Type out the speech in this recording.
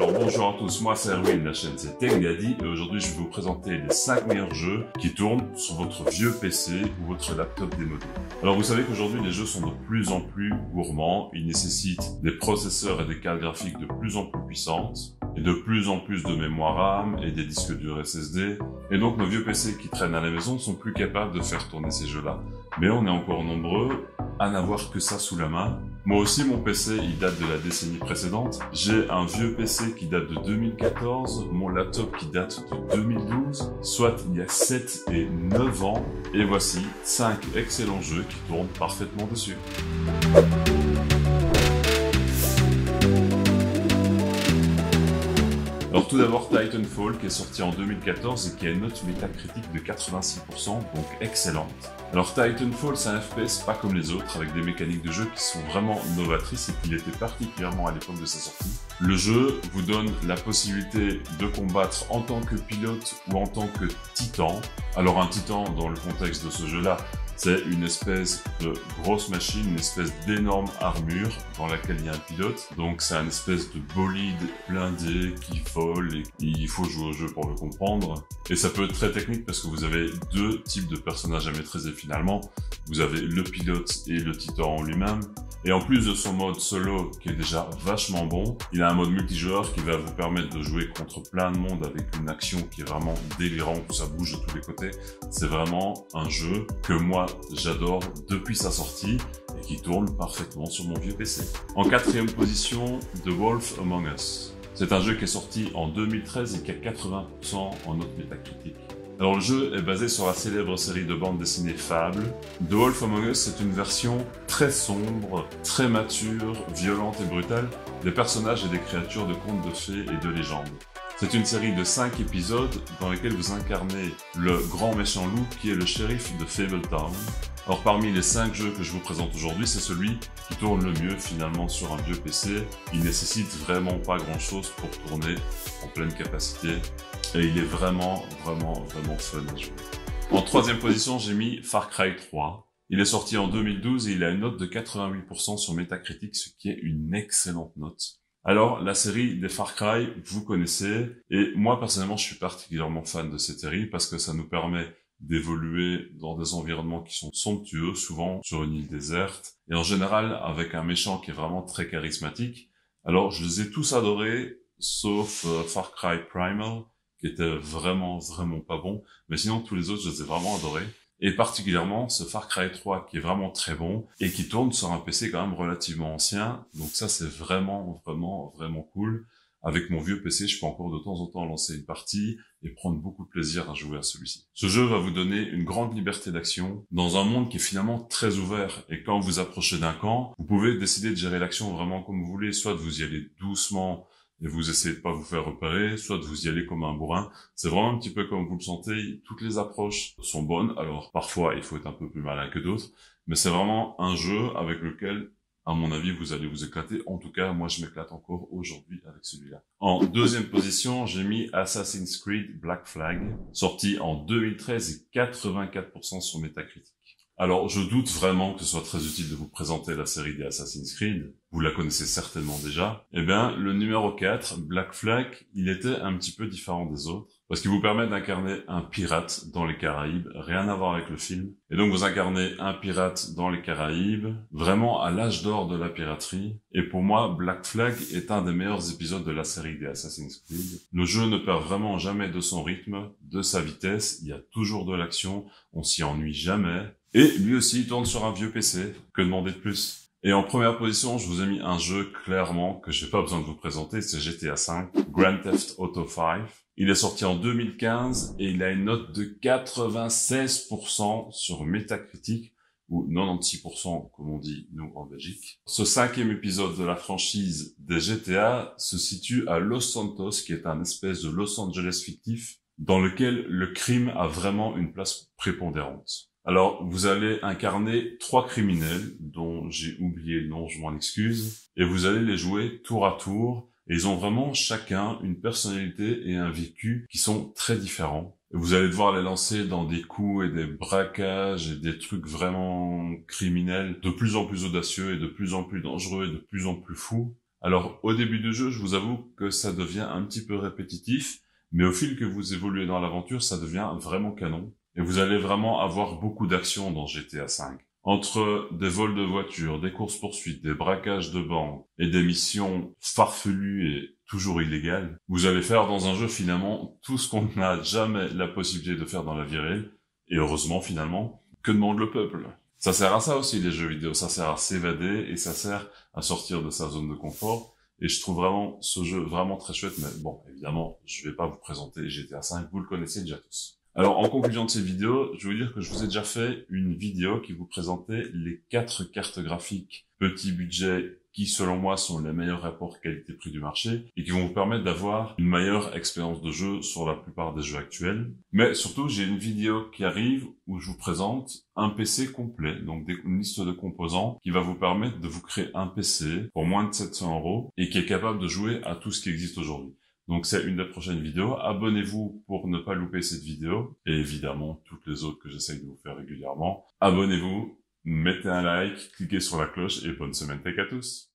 Alors bonjour à tous, moi c'est Erwin, la chaîne c'est TechDaddy et aujourd'hui je vais vous présenter les 5 meilleurs jeux qui tournent sur votre vieux PC ou votre laptop démodé. Alors vous savez qu'aujourd'hui les jeux sont de plus en plus gourmands, ils nécessitent des processeurs et des cartes graphiques de plus en plus puissantes et de plus en plus de mémoire RAM et des disques durs SSD. Et donc nos vieux PC qui traînent à la maison ne sont plus capables de faire tourner ces jeux-là. Mais on est encore nombreux à n'avoir que ça sous la main. Moi aussi, mon PC, il date de la décennie précédente. J'ai un vieux PC qui date de 2014, mon laptop qui date de 2012, soit il y a 7 et 9 ans. Et voici 5 excellents jeux qui tournent parfaitement dessus. Alors tout d'abord Titanfall qui est sorti en 2014 et qui a une note métacritique de 86%, donc excellente. Alors Titanfall c'est un FPS pas comme les autres, avec des mécaniques de jeu qui sont vraiment novatrices et qui l'étaient particulièrement à l'époque de sa sortie. Le jeu vous donne la possibilité de combattre en tant que pilote ou en tant que titan. Alors un titan dans le contexte de ce jeu-là, c'est une espèce de grosse machine, une espèce d'énorme armure dans laquelle il y a un pilote. Donc c'est une espèce de bolide blindé qui vole et il faut jouer au jeu pour le comprendre. Et ça peut être très technique parce que vous avez deux types de personnages à maîtriser finalement. Vous avez le pilote et le titan en lui-même. Et en plus de son mode solo qui est déjà vachement bon, il a un mode multijoueur qui va vous permettre de jouer contre plein de monde avec une action qui est vraiment délirante, où ça bouge de tous les côtés. C'est vraiment un jeu que moi j'adore depuis sa sortie et qui tourne parfaitement sur mon vieux PC. En quatrième position, The Wolf Among Us. C'est un jeu qui est sorti en 2013 et qui a 80% en note métacritique. Alors le jeu est basé sur la célèbre série de bande dessinée Fable. The Wolf Among Us c'est une version très sombre, très mature, violente et brutale des personnages et des créatures de contes de fées et de légendes. C'est une série de 5 épisodes dans lesquels vous incarnez le grand méchant loup qui est le shérif de Fabletown. Alors parmi les 5 jeux que je vous présente aujourd'hui, c'est celui qui tourne le mieux finalement sur un vieux PC. Il nécessite vraiment pas grand chose pour tourner en pleine capacité et il est vraiment fun à jouer. En troisième position, j'ai mis Far Cry 3. Il est sorti en 2012 et il a une note de 88% sur Metacritic, ce qui est une excellente note. Alors, la série des Far Cry, vous connaissez, et moi personnellement je suis particulièrement fan de cette série parce que ça nous permet d'évoluer dans des environnements qui sont somptueux, souvent sur une île déserte, et en général avec un méchant qui est vraiment très charismatique. Alors je les ai tous adorés, sauf Far Cry Primal, qui était vraiment pas bon, mais sinon tous les autres je les ai vraiment adorés. Et particulièrement ce Far Cry 3 qui est vraiment très bon et qui tourne sur un PC quand même relativement ancien. Donc ça c'est vraiment cool. Avec mon vieux PC, je peux encore de temps en temps lancer une partie et prendre beaucoup de plaisir à jouer à celui-ci. Ce jeu va vous donner une grande liberté d'action dans un monde qui est finalement très ouvert. Et quand vous approchez d'un camp, vous pouvez décider de gérer l'action vraiment comme vous voulez. Soit de vous y aller doucement et vous essayez de pas vous faire repérer, soit de vous y aller comme un bourrin. C'est vraiment un petit peu comme vous le sentez. Toutes les approches sont bonnes. Alors, parfois, il faut être un peu plus malin que d'autres. Mais c'est vraiment un jeu avec lequel, à mon avis, vous allez vous éclater. En tout cas, moi, je m'éclate encore aujourd'hui avec celui-là. En deuxième position, j'ai mis Assassin's Creed Black Flag, sorti en 2013 et 84% sur Metacritic. Alors, je doute vraiment que ce soit très utile de vous présenter la série des Assassin's Creed. Vous la connaissez certainement déjà. Eh bien, le numéro 4, Black Flag, il était un petit peu différent des autres. Parce qu'il vous permet d'incarner un pirate dans les Caraïbes, rien à voir avec le film. Et donc vous incarnez un pirate dans les Caraïbes, vraiment à l'âge d'or de la piraterie. Et pour moi, Black Flag est un des meilleurs épisodes de la série des Assassin's Creed. Le jeu ne perd vraiment jamais de son rythme, de sa vitesse, il y a toujours de l'action, on s'y ennuie jamais. Et lui aussi, il tourne sur un vieux PC, que demander de plus? Et en première position, je vous ai mis un jeu clairement que j'ai pas besoin de vous présenter, c'est GTA V, Grand Theft Auto 5. Il est sorti en 2015 et il a une note de 96% sur Metacritic, ou 96% comme on dit nous en Belgique. Ce 5e épisode de la franchise des GTA se situe à Los Santos, qui est un espèce de Los Angeles fictif, dans lequel le crime a vraiment une place prépondérante. Alors, vous allez incarner 3 criminels, dont j'ai oublié le nom, je m'en excuse, et vous allez les jouer tour à tour, et ils ont vraiment chacun une personnalité et un vécu qui sont très différents. Et vous allez devoir les lancer dans des coups et des braquages et des trucs vraiment criminels, de plus en plus audacieux et de plus en plus dangereux et de plus en plus fous. Alors, au début du jeu, je vous avoue que ça devient un petit peu répétitif, mais au fil que vous évoluez dans l'aventure, ça devient vraiment canon. Et vous allez vraiment avoir beaucoup d'actions dans GTA V. Entre des vols de voitures, des courses-poursuites, des braquages de banques et des missions farfelues et toujours illégales, vous allez faire dans un jeu finalement tout ce qu'on n'a jamais la possibilité de faire dans la vie réelle. Et heureusement finalement, que demande le peuple? Ça sert à ça aussi les jeux vidéo, ça sert à s'évader et ça sert à sortir de sa zone de confort. Et je trouve vraiment ce jeu vraiment très chouette, mais bon, évidemment, je vais pas vous présenter GTA V, vous le connaissez déjà tous. Alors, en conclusion de cette vidéo, je veux dire que je vous ai déjà fait une vidéo qui vous présentait les 4 cartes graphiques petit budget qui, selon moi, sont les meilleurs rapports qualité-prix du marché et qui vont vous permettre d'avoir une meilleure expérience de jeu sur la plupart des jeux actuels. Mais surtout, j'ai une vidéo qui arrive où je vous présente un PC complet, donc une liste de composants qui va vous permettre de vous créer un PC pour moins de 700 € et qui est capable de jouer à tout ce qui existe aujourd'hui. Donc c'est une des prochaines vidéos. Abonnez-vous pour ne pas louper cette vidéo. Et évidemment, toutes les autres que j'essaye de vous faire régulièrement. Abonnez-vous, mettez un like, cliquez sur la cloche et bonne semaine tech à tous.